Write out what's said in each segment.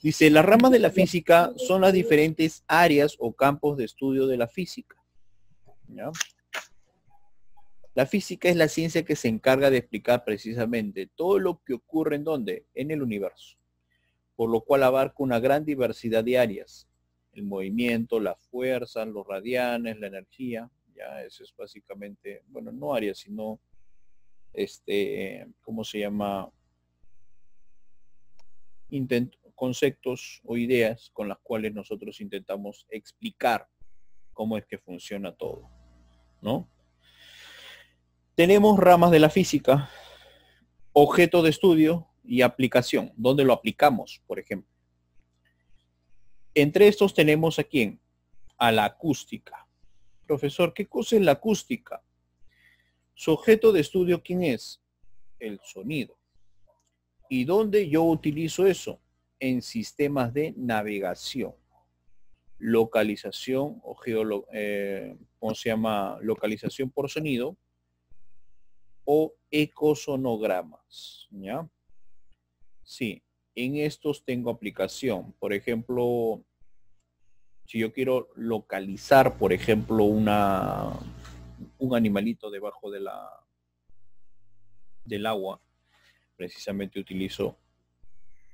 Dice, las ramas de la física son las diferentes áreas o campos de estudio de la física. ¿Ya? La física es la ciencia que se encarga de explicar precisamente todo lo que ocurre en ¿dónde? En el universo, por lo cual abarca una gran diversidad de áreas. El movimiento, la fuerza, los radianes, la energía, ya eso es básicamente, bueno, no áreas, sino, ¿cómo se llama? Conceptos o ideas con las cuales nosotros intentamos explicar cómo es que funciona todo, ¿no? Tenemos ramas de la física, objeto de estudio y aplicación, donde lo aplicamos, por ejemplo. Entre estos tenemos a quién? A la acústica. Profesor, ¿qué cosa es la acústica? Su objeto de estudio, ¿quién es? El sonido. ¿Y dónde yo utilizo eso? En sistemas de navegación, localización o ¿cómo se llama? Localización por sonido o ecosonogramas, ¿ya? Sí, en estos tengo aplicación. Por ejemplo, si yo quiero localizar, por ejemplo, un animalito debajo del agua, precisamente utilizo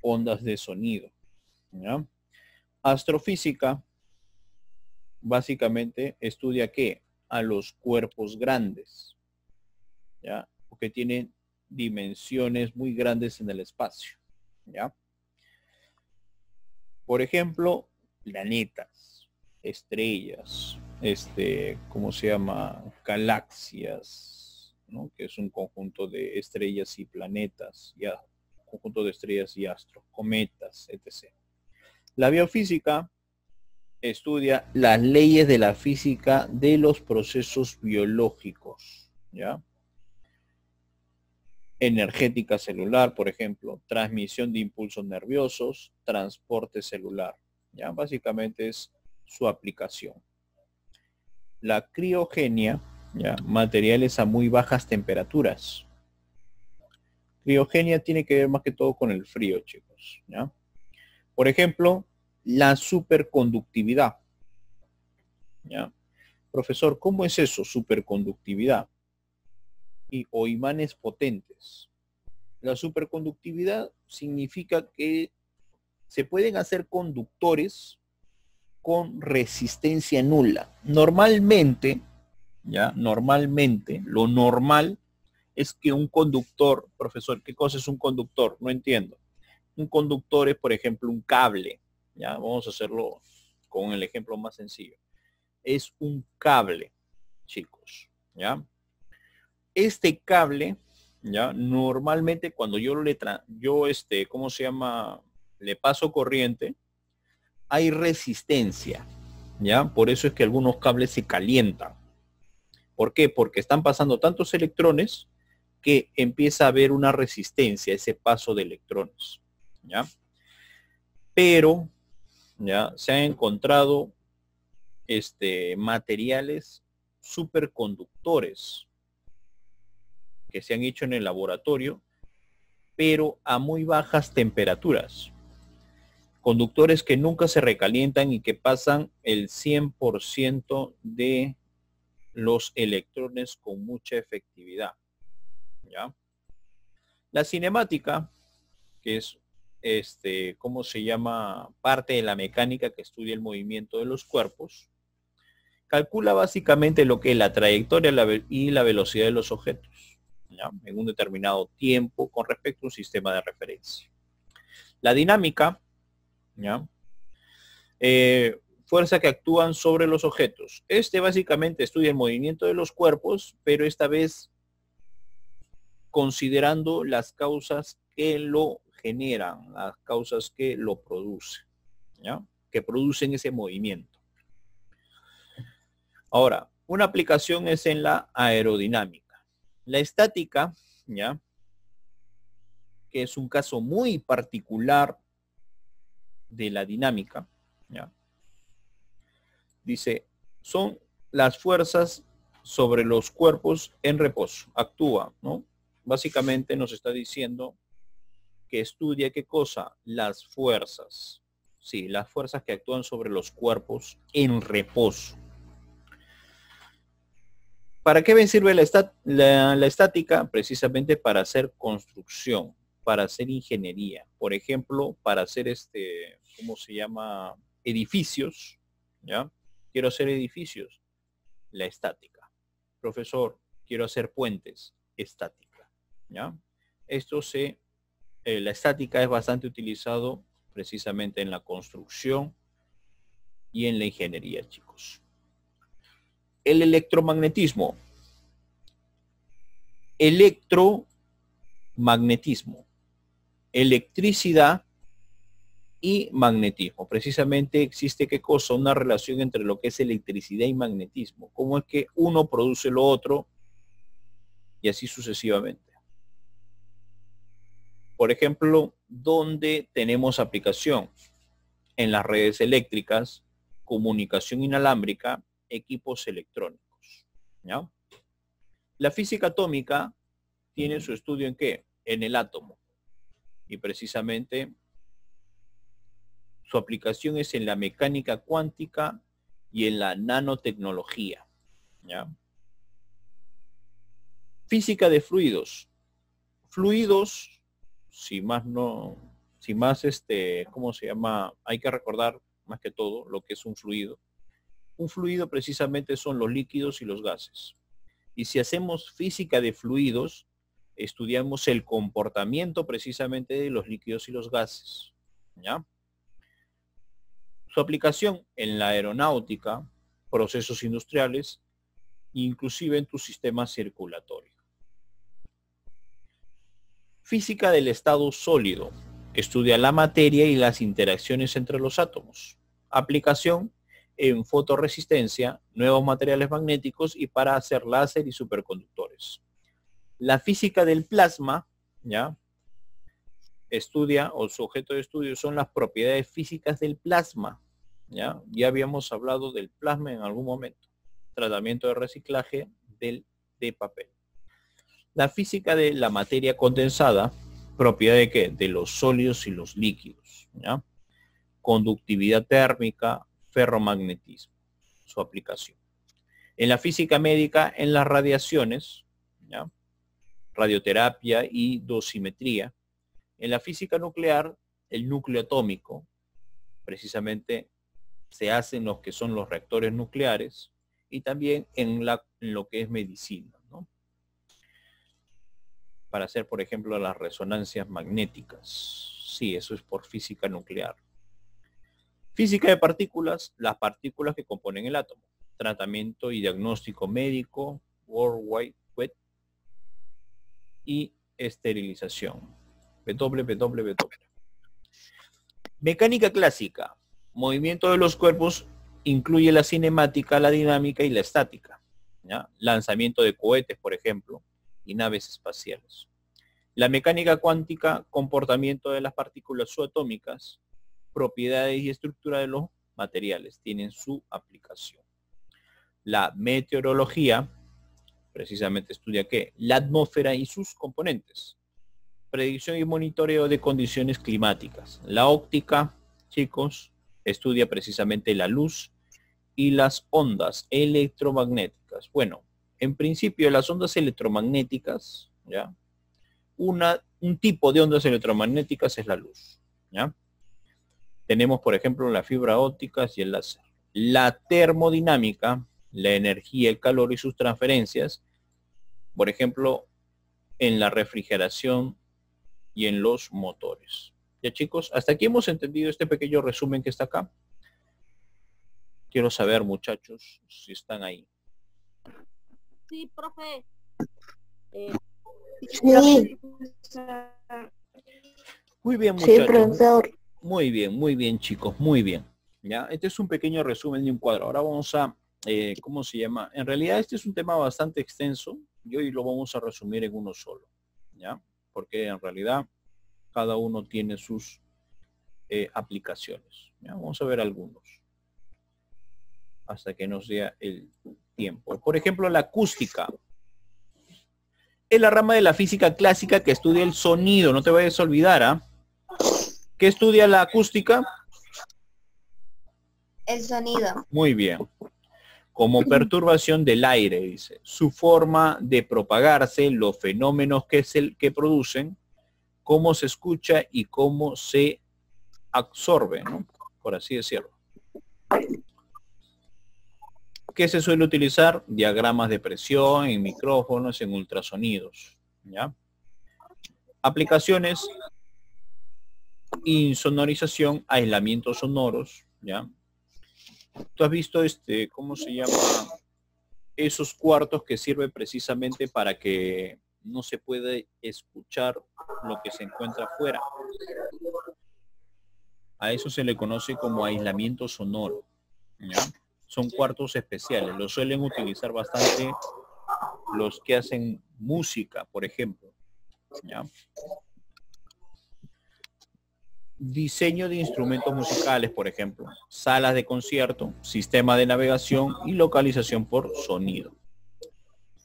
ondas de sonido, ¿ya? Astrofísica básicamente estudia ¿qué? A los cuerpos grandes, ¿ya? Porque tienen dimensiones muy grandes en el espacio, ¿ya? Por ejemplo, planetas, estrellas, ¿cómo se llama? Galaxias, ¿no? Que es un conjunto de estrellas y planetas, ya, conjunto de estrellas y astros, cometas, etc. La biofísica estudia las leyes de la física de los procesos biológicos, ¿ya? Energética celular, por ejemplo, transmisión de impulsos nerviosos, transporte celular, ¿ya? Básicamente es su aplicación. La criogenia, ¿ya? Materiales a muy bajas temperaturas. Criogenia tiene que ver más que todo con el frío, chicos, ¿ya? Por ejemplo, la superconductividad, ¿ya? Profesor, ¿cómo es eso, superconductividad? O imanes potentes. La superconductividad significa que se pueden hacer conductores con resistencia nula. Normalmente, ¿ya? Normalmente, lo normal es que un conductor, profesor, ¿qué cosa es un conductor? No entiendo. Un conductor es, por ejemplo, un cable, ¿ya? Vamos a hacerlo con el ejemplo más sencillo. Es un cable, chicos, ¿ya? Este cable, ¿ya? Normalmente cuando ¿cómo se llama? Le paso corriente, hay resistencia, ¿ya? Por eso es que algunos cables se calientan. ¿Por qué? Porque están pasando tantos electrones que empieza a haber una resistencia a ese paso de electrones, ¿ya? Pero, ¿ya? Se han encontrado materiales superconductores que se han hecho en el laboratorio, pero a muy bajas temperaturas. Conductores que nunca se recalientan y que pasan el 100% de los electrones con mucha efectividad, ¿ya? La cinemática, que es, ¿cómo se llama? Parte de la mecánica que estudia el movimiento de los cuerpos, calcula básicamente lo que es la trayectoria y la velocidad de los objetos, ¿ya? En un determinado tiempo con respecto a un sistema de referencia. La dinámica, ¿ya? Fuerza que actúan sobre los objetos. Básicamente estudia el movimiento de los cuerpos, pero esta vez considerando las causas que lo generan, las causas que lo producen, ¿ya? Que producen ese movimiento. Ahora, una aplicación es en la aerodinámica. La estática, ¿ya? Que es un caso muy particular de la dinámica, ¿ya? Dice, son las fuerzas sobre los cuerpos en reposo. Actúa, ¿no? Básicamente nos está diciendo que estudia ¿qué cosa? Las fuerzas. Sí, las fuerzas que actúan sobre los cuerpos en reposo. ¿Para qué me sirve la estática? Precisamente para hacer construcción, para hacer ingeniería. Por ejemplo, para hacer ¿cómo se llama? Edificios, ¿ya? Quiero hacer edificios, la estática. Profesor, quiero hacer puentes, estática, ¿ya? La estática es bastante utilizado precisamente en la construcción y en la ingeniería, chicos. El electromagnetismo. Electromagnetismo. Electricidad y magnetismo. Precisamente existe ¿qué cosa? Una relación entre lo que es electricidad y magnetismo. Cómo es que uno produce lo otro y así sucesivamente. Por ejemplo, ¿dónde tenemos aplicación? En las redes eléctricas, comunicación inalámbrica, equipos electrónicos, ¿ya? La física atómica tiene su estudio ¿en qué? En el átomo. Y precisamente su aplicación es en la mecánica cuántica y en la nanotecnología, ¿ya? Física de fluidos. Fluidos, ¿cómo se llama? Hay que recordar más que todo lo que es un fluido. Un fluido precisamente son los líquidos y los gases. Y si hacemos física de fluidos, estudiamos el comportamiento precisamente de los líquidos y los gases, ¿ya? Su aplicación en la aeronáutica, procesos industriales, inclusive en tu sistema circulatorio. Física del estado sólido. Estudia la materia y las interacciones entre los átomos. Aplicación en fotorresistencia, nuevos materiales magnéticos y para hacer láser y superconductores. La física del plasma, ¿ya? Estudia, o su objeto de estudio son las propiedades físicas del plasma, ¿ya? Ya habíamos hablado del plasma en algún momento. Tratamiento de reciclaje de papel. La física de la materia condensada, propiedad de ¿qué? De los sólidos y los líquidos, ¿ya? Conductividad térmica, ferromagnetismo, su aplicación. En la física médica, en las radiaciones, ¿ya? Radioterapia y dosimetría. En la física nuclear, el núcleo atómico, precisamente se hacen los que son los reactores nucleares, y también en lo que es medicina, ¿no? Para hacer, por ejemplo, las resonancias magnéticas. Sí, eso es por física nuclear. Física de partículas, las partículas que componen el átomo. Tratamiento y diagnóstico médico, World Wide Web y esterilización. www. Mecánica clásica. Movimiento de los cuerpos incluye la cinemática, la dinámica y la estática, ¿ya? Lanzamiento de cohetes, por ejemplo, y naves espaciales. La mecánica cuántica, comportamiento de las partículas subatómicas, propiedades y estructura de los materiales, tienen su aplicación. La meteorología, precisamente estudia ¿qué? La atmósfera y sus componentes. Predicción y monitoreo de condiciones climáticas. La óptica, chicos, estudia precisamente la luz y las ondas electromagnéticas. Bueno, en principio las ondas electromagnéticas, ¿ya? Un tipo de ondas electromagnéticas es la luz, ¿ya? Tenemos, por ejemplo, la fibra óptica y el láser. La termodinámica, la energía, el calor y sus transferencias, por ejemplo, en la refrigeración y en los motores. Ya, chicos, hasta aquí hemos entendido este pequeño resumen que está acá. Quiero saber, muchachos, si están ahí. Sí, profe. Sí. Muy bien, muchachos. Sí, profesor. Muy bien, chicos, muy bien. Ya, este es un pequeño resumen de un cuadro. Ahora vamos a, ¿cómo se llama? En realidad este es un tema bastante extenso y hoy lo vamos a resumir en uno solo, ¿ya? Porque en realidad cada uno tiene sus aplicaciones. ¿Ya? Vamos a ver algunos hasta que nos dé el tiempo. Por ejemplo, la acústica. Es la rama de la física clásica que estudia el sonido. No te vayas a olvidar, ¿ah? ¿Qué estudia la acústica? El sonido. Muy bien. Como perturbación del aire, dice. Su forma de propagarse, los fenómenos que producen, cómo se escucha y cómo se absorbe, ¿no? Por así decirlo. ¿Qué se suele utilizar? Diagramas de presión, en micrófonos, en ultrasonidos, ¿ya? Aplicaciones, insonorización, aislamientos sonoros, ¿ya? ¿Tú has visto cómo se llama? Esos cuartos que sirven precisamente para que no se puede escuchar lo que se encuentra afuera. A eso se le conoce como aislamiento sonoro, ¿ya? Son cuartos especiales, los suelen utilizar bastante los que hacen música, por ejemplo, ¿ya? Diseño de instrumentos musicales, por ejemplo, salas de concierto, sistema de navegación y localización por sonido.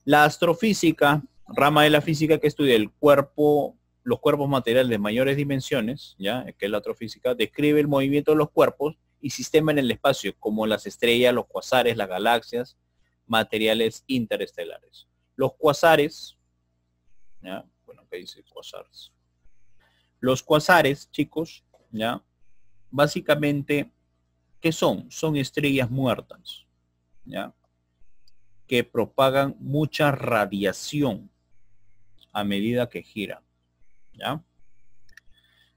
La astrofísica, rama de la física que estudia el cuerpo, los cuerpos materiales de mayores dimensiones, ya que es la astrofísica, describe el movimiento de los cuerpos y sistemas en el espacio, como las estrellas, los cuasares, las galaxias, materiales interestelares. Los cuasares, ¿ya? Bueno, ¿qué dice cuasares? Los cuasares, chicos, ¿ya? Básicamente, ¿qué son? Son estrellas muertas, ¿ya? Que propagan mucha radiación a medida que giran, ¿ya?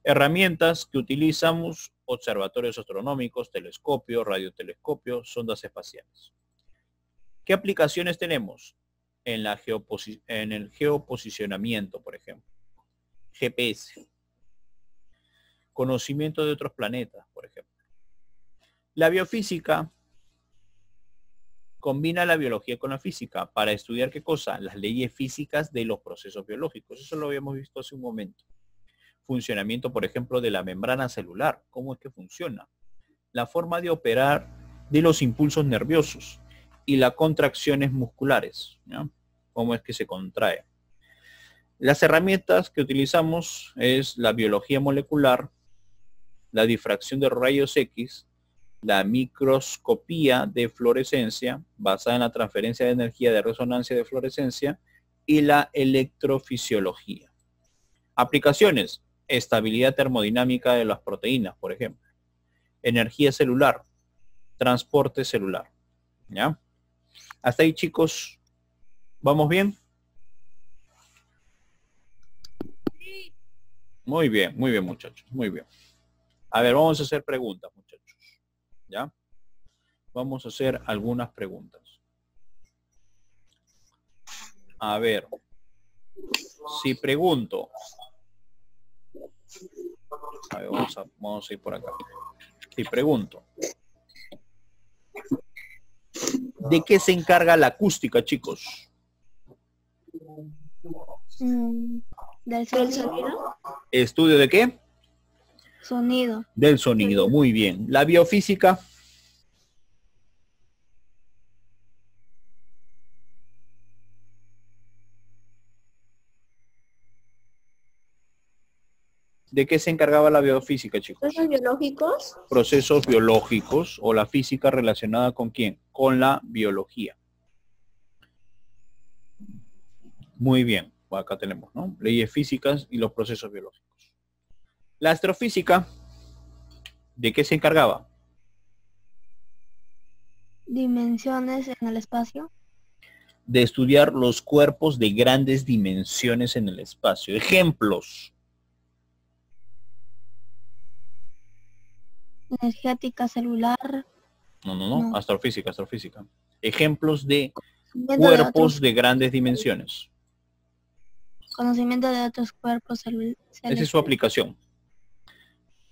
Herramientas que utilizamos: observatorios astronómicos, telescopios, radiotelescopios, sondas espaciales. ¿Qué aplicaciones tenemos? En el geoposicionamiento, por ejemplo. GPS. Conocimiento de otros planetas, por ejemplo. La biofísica combina la biología con la física para estudiar ¿qué cosa? Las leyes físicas de los procesos biológicos. Eso lo habíamos visto hace un momento. Funcionamiento, por ejemplo, de la membrana celular. ¿Cómo es que funciona? La forma de operar de los impulsos nerviosos y las contracciones musculares, ¿ya? Cómo es que se contrae. Las herramientas que utilizamos es la biología molecular, la difracción de rayos X, la microscopía de fluorescencia basada en la transferencia de energía de resonancia de fluorescencia y la electrofisiología. Aplicaciones: estabilidad termodinámica de las proteínas, por ejemplo. Energía celular, transporte celular, ¿ya? Hasta ahí, chicos, ¿vamos bien? Muy bien, muchachos, muy bien. A ver, vamos a hacer preguntas, muchachos, ¿ya? Vamos a hacer algunas preguntas. A ver, si pregunto, a ver, vamos a ir por acá. Si pregunto, ¿de qué se encarga la acústica, chicos? ¿Del sonido? ¿Estudio de qué? Sonido. Del sonido, muy bien. La biofísica. ¿De qué se encargaba la biofísica, chicos? ¿Procesos biológicos? Procesos biológicos, o la física relacionada ¿con quién? Con la biología. Muy bien, acá tenemos, ¿no? Leyes físicas y los procesos biológicos. La astrofísica, ¿de qué se encargaba? Dimensiones en el espacio. De estudiar los cuerpos de grandes dimensiones en el espacio. Ejemplos. Energética celular. No. Astrofísica. Ejemplos de Cuerpos cuerpos de grandes dimensiones. Conocimiento de otros cuerpos celulares. Esa es su aplicación.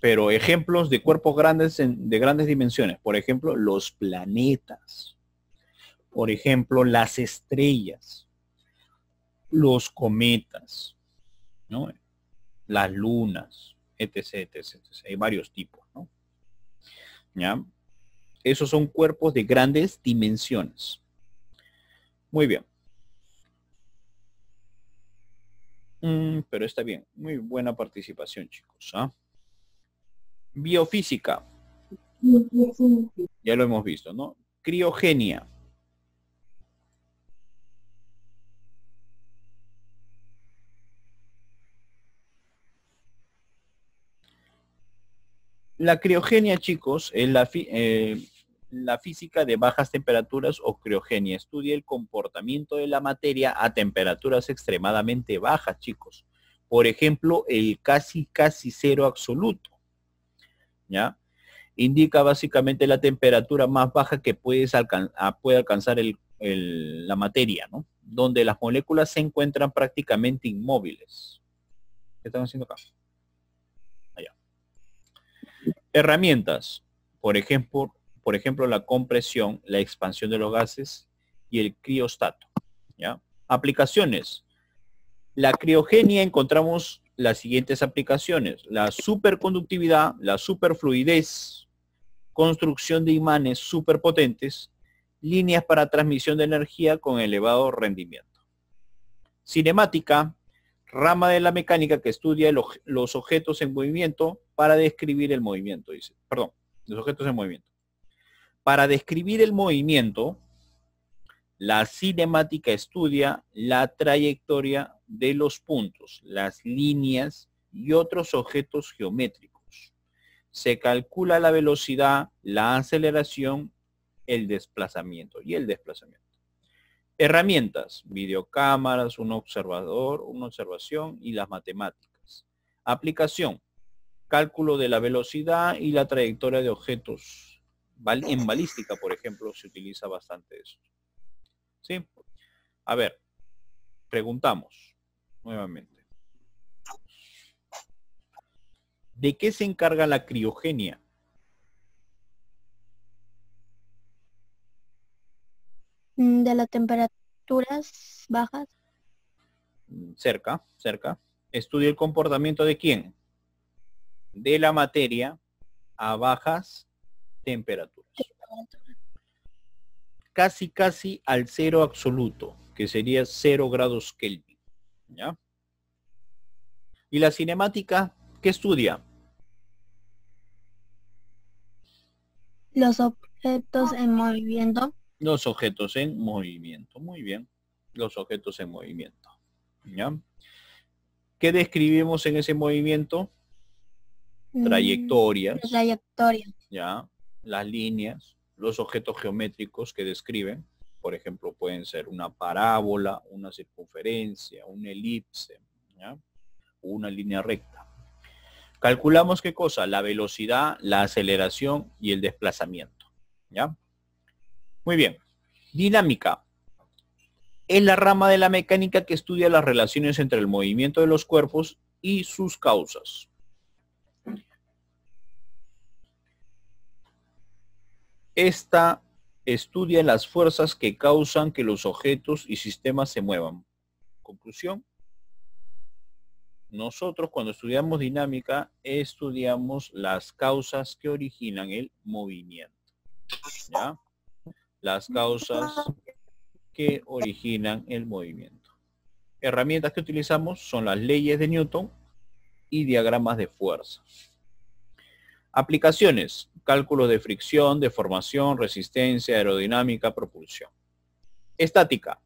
Pero ejemplos de cuerpos grandes de grandes dimensiones. Por ejemplo, los planetas. Por ejemplo, las estrellas. Los cometas, ¿no? Las lunas, etc. Hay varios tipos, ¿no? ¿Ya? Esos son cuerpos de grandes dimensiones. Muy bien. Pero está bien. Muy buena participación, chicos, ¿ah? Biofísica. Ya lo hemos visto, ¿no? Criogenia. La criogenia, chicos, es la física de bajas temperaturas o criogenia. Estudia el comportamiento de la materia a temperaturas extremadamente bajas, chicos. Por ejemplo, el casi cero absoluto. ¿Ya? Indica básicamente la temperatura más baja que puede alcanzar la materia, ¿no? Donde las moléculas se encuentran prácticamente inmóviles. ¿Qué están haciendo acá? Allá. Herramientas. Por ejemplo, la compresión, la expansión de los gases y el criostato. ¿Ya? Aplicaciones. La criogenia encontramos las siguientes aplicaciones: la superconductividad, la superfluidez, construcción de imanes superpotentes, líneas para transmisión de energía con elevado rendimiento. Cinemática, rama de la mecánica que estudia los objetos en movimiento para describir el movimiento, dice. Perdón, los objetos en movimiento. Para describir el movimiento, la cinemática estudia la trayectoria de los puntos, las líneas y otros objetos geométricos. Se calcula la velocidad, la aceleración, el desplazamiento. Herramientas, videocámaras, un observador, una observación y las matemáticas. Aplicación, cálculo de la velocidad y la trayectoria de objetos. En balística, por ejemplo, se utiliza bastante eso. ¿Sí? A ver, preguntamos nuevamente. ¿De qué se encarga la criogenia? De las temperaturas bajas. Cerca. Estudia el comportamiento de quién? De la materia a bajas temperaturas. Casi al cero absoluto, que sería 0 grados Kelvin. ¿Ya? ¿Y la cinemática qué estudia? Los objetos en movimiento. Los objetos en movimiento. Muy bien. Los objetos en movimiento. ¿Ya? ¿Qué describimos en ese movimiento? Trayectorias. Trayectoria. ¿Ya? Las líneas, los objetos geométricos que describen. Por ejemplo, pueden ser una parábola, una circunferencia, una elipse, ¿ya? Una línea recta. Calculamos qué cosa: la velocidad, la aceleración y el desplazamiento. ¿Ya? Muy bien. Dinámica. Es la rama de la mecánica que estudia las relaciones entre el movimiento de los cuerpos y sus causas. Esta estudia las fuerzas que causan que los objetos y sistemas se muevan. Conclusión. Nosotros cuando estudiamos dinámica estudiamos las causas que originan el movimiento. ¿Ya? Las causas que originan el movimiento. Herramientas que utilizamos son las leyes de Newton y diagramas de fuerza. Aplicaciones: cálculos de fricción, deformación, resistencia, aerodinámica, propulsión. Estática.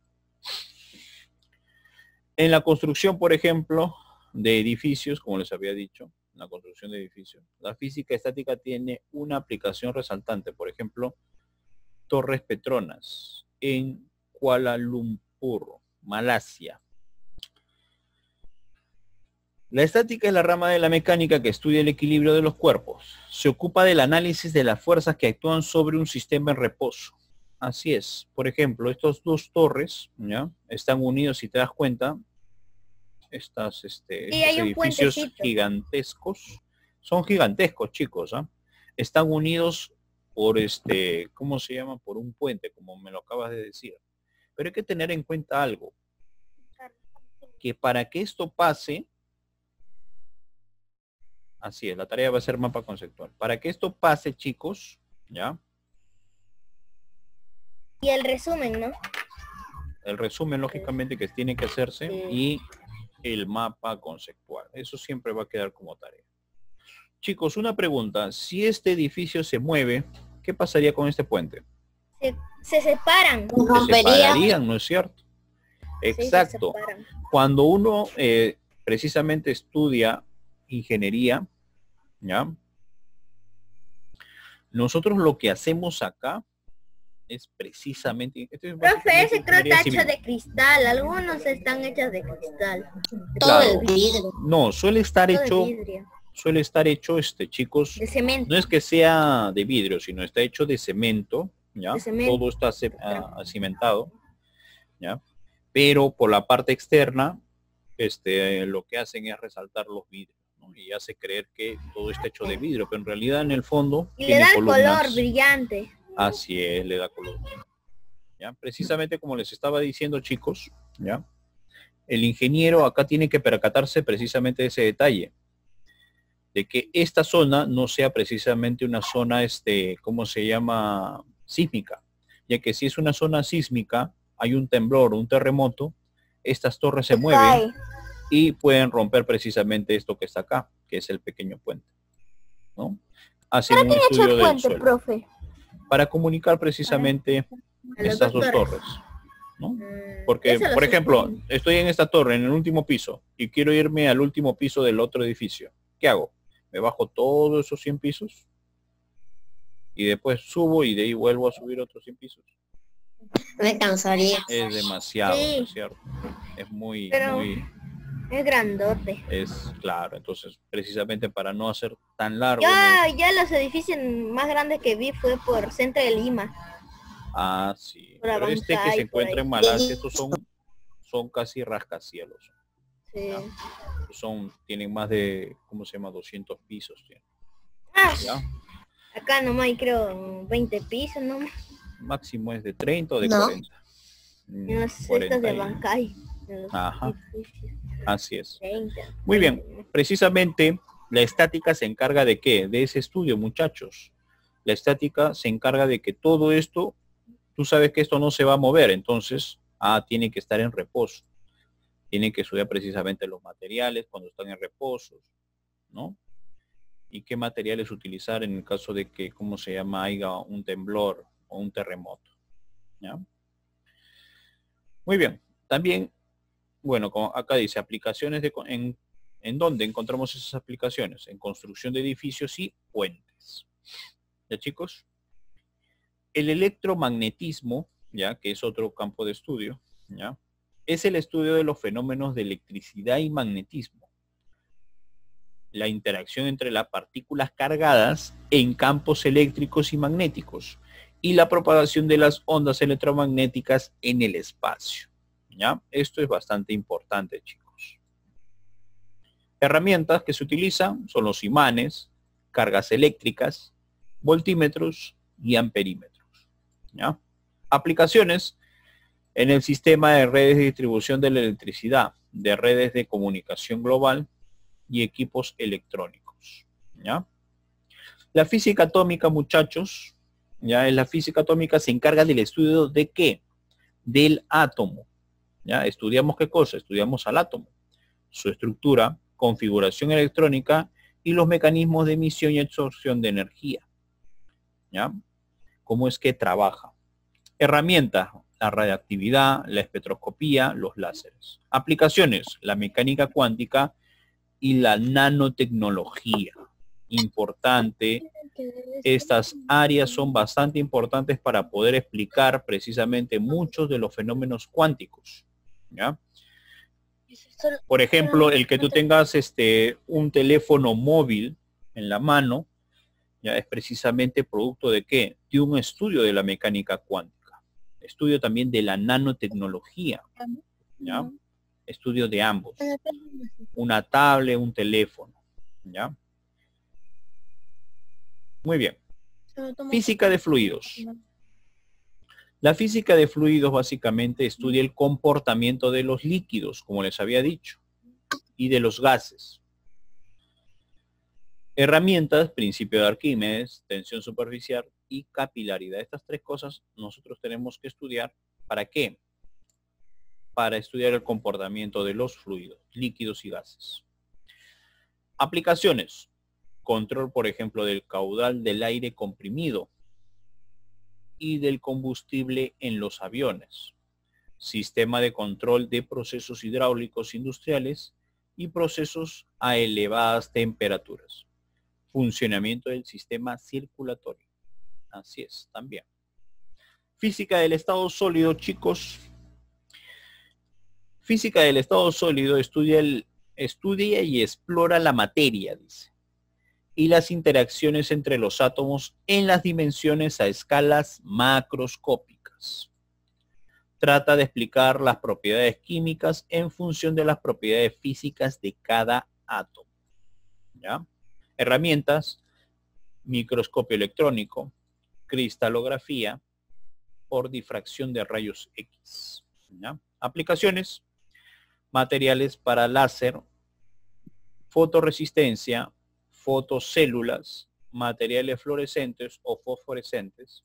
En la construcción, por ejemplo, de edificios, como les había dicho, en la construcción de edificios, la física estática tiene una aplicación resaltante. Por ejemplo, Torres Petronas en Kuala Lumpur, Malasia. La estática es la rama de la mecánica que estudia el equilibrio de los cuerpos. Se ocupa del análisis de las fuerzas que actúan sobre un sistema en reposo. Así es. Por ejemplo, estos dos torres, ¿ya?, están unidos, si te das cuenta. Estos edificios gigantescos. Son gigantescos, chicos, ¿ah? Están unidos por ¿cómo se llama? Por un puente, como me lo acabas de decir. Pero hay que tener en cuenta algo. Que para que esto pase, así es, la tarea va a ser mapa conceptual. Para que esto pase, chicos, ¿ya? Y el resumen, ¿no? El resumen, lógicamente, que tiene que hacerse, y el mapa conceptual. Eso siempre va a quedar como tarea. Chicos, una pregunta. Si este edificio se mueve, ¿qué pasaría con este puente? Se separan. Se Se rompería. separarían, ¿no es cierto? Sí, se Exacto. separan. Cuando uno precisamente estudia ingeniería, ¿ya? Nosotros lo que hacemos acá es precisamente... esto es Profe, básicamente ese creo ingeniería está hecho civil. de cristal. Algunos están hechos de cristal. Todo Claro. el vidrio. No, suele estar Todo de hecho, vidrio. chicos, De cemento. no es que sea de vidrio, sino está hecho de cemento, ¿ya? De cemento. Todo está cimentado, ¿ya? Pero por la parte externa, lo que hacen es resaltar los vidrios, ¿no? Y hace creer que todo está hecho de vidrio, pero en realidad en el fondo Y le tiene da el columnas. color brillante. Así es, le da color. ¿Ya? Precisamente como les estaba diciendo, chicos, ¿ya? El ingeniero acá tiene que percatarse precisamente de ese detalle, de que esta zona no sea precisamente una zona, ¿cómo se llama? Sísmica, ya que si es una zona sísmica, hay un temblor o un terremoto, estas torres se mueven Cae. y pueden romper precisamente esto que está acá, que es el pequeño puente, ¿no? Hacen un ¿Quién ha hecho estudio el del puente, suelo profe? para comunicar precisamente A las estas dos torres, ¿no? Porque, Eso lo por sé. ejemplo, estoy en esta torre, en el último piso, y quiero irme al último piso del otro edificio. ¿Qué hago? Me bajo todos esos 100 pisos y después subo y de ahí vuelvo a subir otros 100 pisos. Me cansaría. Es demasiado, Sí. ¿no es cierto? Es muy, Pero- muy, Es grandote. es claro. Entonces, precisamente para no hacer tan largo, Ya los edificios más grandes que vi fue por centro de Lima. Ah, sí. Por Pero este que Abancay, se por encuentra en ahí. Malasia, estos son casi rascacielos. Sí. Tienen más de, ¿cómo se llama? 200 pisos. ¿Sí? Ah, ¿Ya? acá nomás hay creo 20 pisos, ¿no? Máximo es de 30 o de No. 40. En los 40 estos de y- Bancay. En los Ajá. edificios, Así es. 30. Muy bien. Precisamente la estática se encarga de qué? De ese estudio, muchachos. La estática se encarga de que todo esto, tú sabes que esto no se va a mover, entonces, tiene que estar en reposo. Tiene que estudiar precisamente los materiales cuando están en reposo, ¿no? Y qué materiales utilizar en el caso de que, ¿cómo se llama? Haya un temblor o un terremoto. ¿Ya? Muy bien. También, bueno, como acá dice, aplicaciones ¿en dónde encontramos esas aplicaciones? En construcción de edificios y puentes. ¿Ya, chicos? El electromagnetismo, ya que es otro campo de estudio, ¿ya? Es el estudio de los fenómenos de electricidad y magnetismo. La interacción entre las partículas cargadas en campos eléctricos y magnéticos y la propagación de las ondas electromagnéticas en el espacio. ¿Ya? Esto es bastante importante, chicos. Herramientas que se utilizan son los imanes, cargas eléctricas, voltímetros y amperímetros. ¿Ya? Aplicaciones en el sistema de redes de distribución de la electricidad, de redes de comunicación global y equipos electrónicos. ¿Ya? La física atómica, muchachos, ya en la física atómica se encarga del estudio de qué? Del átomo. ¿Ya? Estudiamos qué cosa? Estudiamos al átomo, su estructura, configuración electrónica y los mecanismos de emisión y absorción de energía. ¿Ya? ¿Cómo es que trabaja? Herramientas, la radiactividad, la espectroscopía, los láseres. Aplicaciones, la mecánica cuántica y la nanotecnología. Importante. Estas áreas son bastante importantes para poder explicar precisamente muchos de los fenómenos cuánticos. ¿Ya? Por ejemplo, el que tú tengas un teléfono móvil en la mano, ya es precisamente producto de qué? De un estudio de la mecánica cuántica. Estudio también de la nanotecnología. ¿Ya? Estudio de ambos. Una tablet, un teléfono. ¿Ya? Muy bien. Física de fluidos. La física de fluidos básicamente estudia el comportamiento de los líquidos, como les había dicho, y de los gases. Herramientas, principio de Arquímedes, tensión superficial y capilaridad. Estas tres cosas nosotros tenemos que estudiar. ¿Para qué? Para estudiar el comportamiento de los fluidos, líquidos y gases. Aplicaciones. Control, por ejemplo, del caudal del aire comprimido y del combustible en los aviones. Sistema de control de procesos hidráulicos industriales y procesos a elevadas temperaturas. Funcionamiento del sistema circulatorio. Así es, también. Física del estado sólido, chicos. Física del estado sólido estudia y explora la materia, dice, y las interacciones entre los átomos en las dimensiones a escalas macroscópicas. Trata de explicar las propiedades químicas en función de las propiedades físicas de cada átomo. ¿Ya? Herramientas: microscopio electrónico, cristalografía por difracción de rayos X. ¿Ya? Aplicaciones: materiales para láser, fotorresistencia, fotocélulas, materiales fluorescentes o fosforescentes,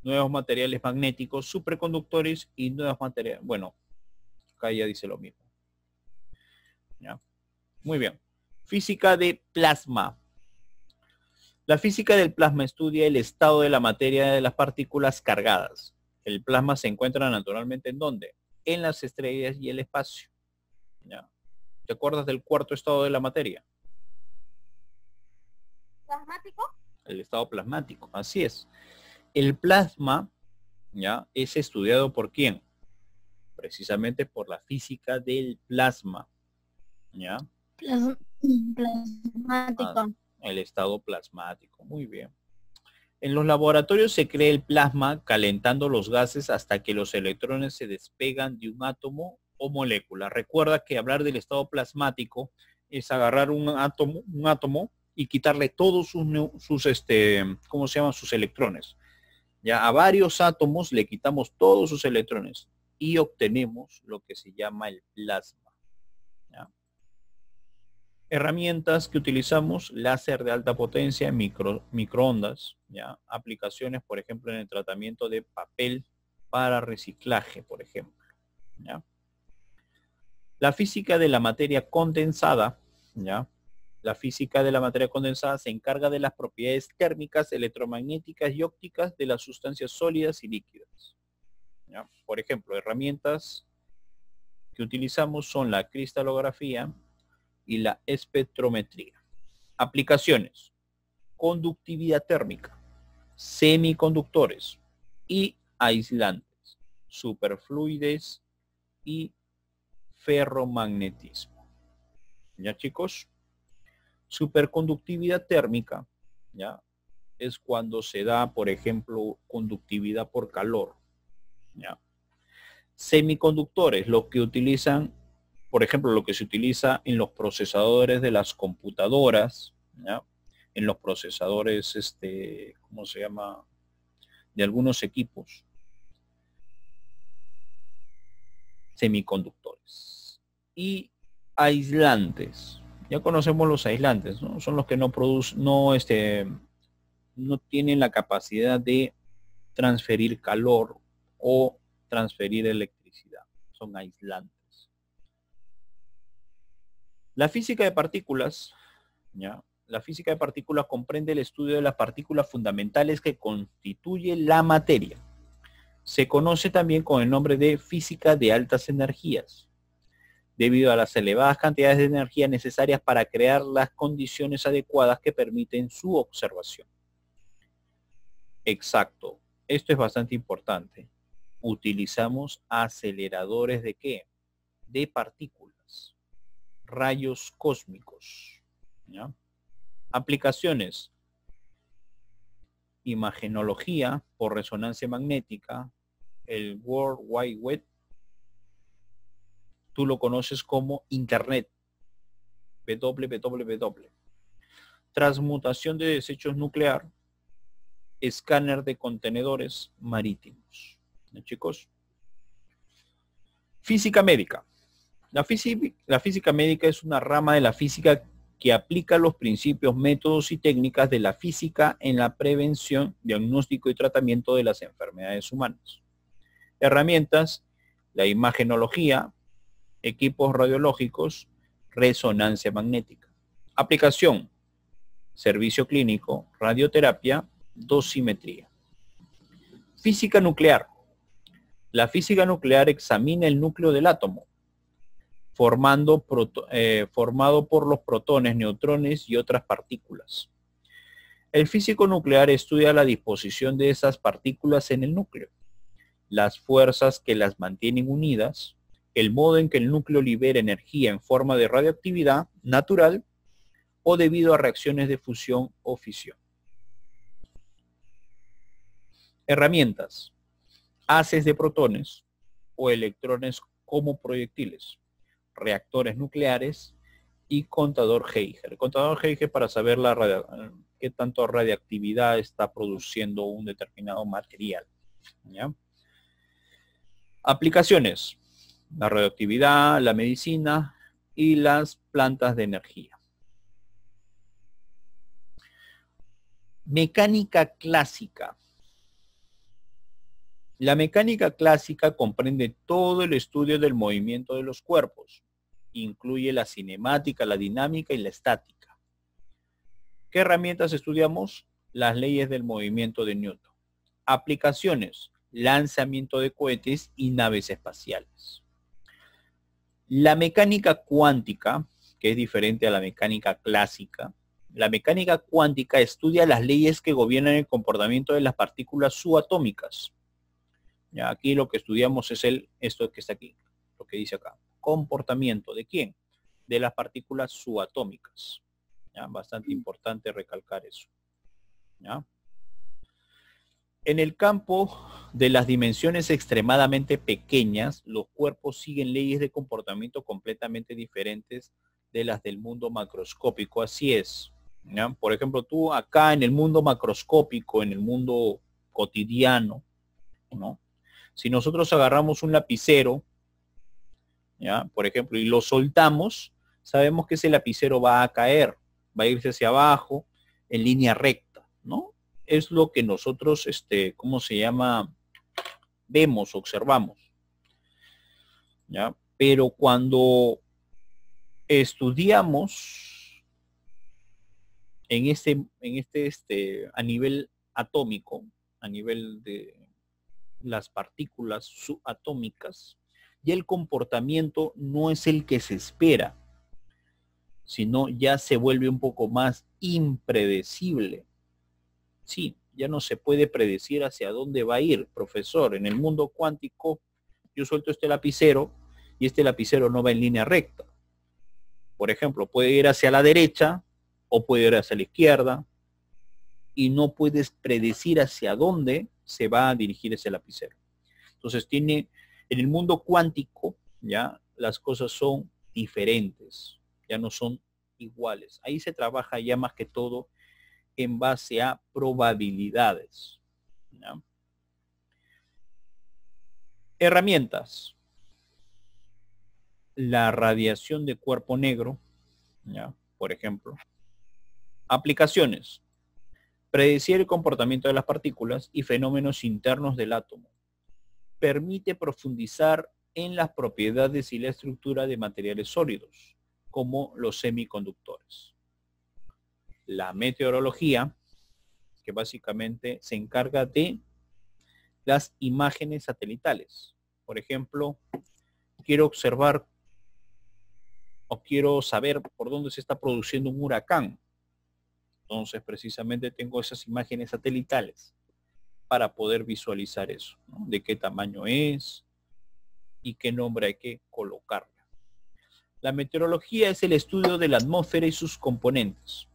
nuevos materiales magnéticos, superconductores y nuevos materiales. Bueno, acá ya dice lo mismo. ¿Ya? Muy bien. Física de plasma. La física del plasma estudia el estado de la materia de las partículas cargadas. El plasma se encuentra naturalmente ¿en dónde? En las estrellas y el espacio. ¿Ya? ¿Te acuerdas del cuarto estado de la materia? ¿Plasmático? El estado plasmático, así es. El plasma, ¿ya?, es estudiado ¿por quién? Precisamente por la física del plasma. ¿Ya? Plasmático. El estado plasmático, muy bien. En los laboratorios se crea el plasma calentando los gases hasta que los electrones se despegan de un átomo o molécula. Recuerda que hablar del estado plasmático es agarrar un átomo y quitarle todos ¿cómo se llaman? Sus electrones. Ya a varios átomos le quitamos todos sus electrones y obtenemos lo que se llama el plasma. ¿Ya? Herramientas que utilizamos: láser de alta potencia, microondas. ¿Ya? Aplicaciones, por ejemplo, en el tratamiento de papel para reciclaje, por ejemplo. ¿Ya? La física de la materia condensada, ¿ya? La física de la materia condensada se encarga de las propiedades térmicas, electromagnéticas y ópticas de las sustancias sólidas y líquidas. ¿Ya? Por ejemplo, herramientas que utilizamos son la cristalografía y la espectrometría. Aplicaciones: conductividad térmica, semiconductores y aislantes, superfluides y ferromagnetismo. ¿Ya, chicos? Superconductividad térmica, ¿ya?, es cuando se da, por ejemplo, conductividad por calor. ¿Ya? Semiconductores, lo que utilizan, por ejemplo, lo que se utiliza en los procesadores de las computadoras, ¿ya?, en los procesadores, ¿cómo se llama?, de algunos equipos. Semiconductores. Y aislantes. Ya conocemos los aislantes, ¿no? Son los que no producen, no tienen la capacidad de transferir calor o transferir electricidad. Son aislantes. La física de partículas, ¿ya? La física de partículas comprende el estudio de las partículas fundamentales que constituyen la materia. Se conoce también con el nombre de física de altas energías, debido a las elevadas cantidades de energía necesarias para crear las condiciones adecuadas que permiten su observación. Exacto. Esto es bastante importante. Utilizamos aceleradores ¿de qué? De partículas. Rayos cósmicos. ¿Ya? Aplicaciones: imagenología por resonancia magnética, el World Wide Web. Tú lo conoces como Internet. www. Transmutación de desechos nuclear. Escáner de contenedores marítimos. ¿No, chicos? Física médica. La física médica es una rama de la física que aplica los principios, métodos y técnicas de la física en la prevención, diagnóstico y tratamiento de las enfermedades humanas. Herramientas: la imagenología, equipos radiológicos, resonancia magnética. Aplicación: servicio clínico, radioterapia, dosimetría. Física nuclear. La física nuclear examina el núcleo del átomo, formado por los protones, neutrones y otras partículas. El físico nuclear estudia la disposición de esas partículas en el núcleo, las fuerzas que las mantienen unidas, el modo en que el núcleo libera energía en forma de radioactividad natural o debido a reacciones de fusión o fisión. Herramientas. Haces de protones o electrones como proyectiles, reactores nucleares y contador Geiger. El contador Geiger para saber qué tanto radiactividad está produciendo un determinado material. ¿Ya? Aplicaciones. La radioactividad, la medicina y las plantas de energía. Mecánica clásica. La mecánica clásica comprende todo el estudio del movimiento de los cuerpos. Incluye la cinemática, la dinámica y la estática. ¿Qué herramientas estudiamos? Las leyes del movimiento de Newton. Aplicaciones, lanzamiento de cohetes y naves espaciales. La mecánica cuántica, que es diferente a la mecánica clásica, la mecánica cuántica estudia las leyes que gobiernan el comportamiento de las partículas subatómicas. Ya, aquí lo que estudiamos es esto que está aquí, lo que dice acá. Comportamiento, ¿de quién? De las partículas subatómicas. ¿Ya? Bastante importante recalcar eso. ¿Ya? En el campo de las dimensiones extremadamente pequeñas, los cuerpos siguen leyes de comportamiento completamente diferentes de las del mundo macroscópico. Así es. ¿Ya? Por ejemplo, tú acá en el mundo macroscópico, en el mundo cotidiano, ¿no? Si nosotros agarramos un lapicero, ¿ya? Por ejemplo, y lo soltamos, sabemos que ese lapicero va a caer, va a irse hacia abajo en línea recta, ¿no? Es lo que nosotros, ¿cómo se llama? Vemos, observamos. ¿Ya? Pero cuando estudiamos a nivel atómico, a nivel de las partículas subatómicas, y el comportamiento no es el que se espera, sino ya se vuelve un poco más impredecible. Sí, ya no se puede predecir hacia dónde va a ir, profesor. En el mundo cuántico, yo suelto este lapicero y este lapicero no va en línea recta. Por ejemplo, puede ir hacia la derecha o puede ir hacia la izquierda y no puedes predecir hacia dónde se va a dirigir ese lapicero. Entonces en el mundo cuántico, ya las cosas son diferentes, ya no son iguales. Ahí se trabaja ya más que todo en base a probabilidades. ¿Ya? Herramientas. La radiación de cuerpo negro, ¿ya? Por ejemplo. Aplicaciones. Predecir el comportamiento de las partículas y fenómenos internos del átomo. Permite profundizar en las propiedades y la estructura de materiales sólidos, como los semiconductores. La meteorología, que básicamente se encarga de las imágenes satelitales. Por ejemplo, quiero observar o quiero saber por dónde se está produciendo un huracán. Entonces, precisamente tengo esas imágenes satelitales para poder visualizar eso, ¿no? De qué tamaño es y qué nombre hay que colocarle. La meteorología es el estudio de la atmósfera y sus componentes.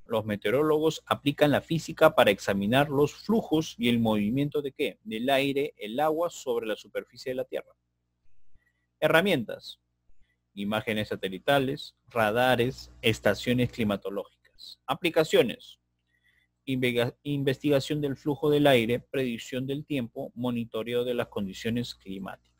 Los meteorólogos aplican la física para examinar los flujos y el movimiento de qué? Del aire, el agua sobre la superficie de la Tierra. Herramientas. Imágenes satelitales, radares, estaciones climatológicas. Aplicaciones. Investigación del flujo del aire, predicción del tiempo, monitoreo de las condiciones climáticas.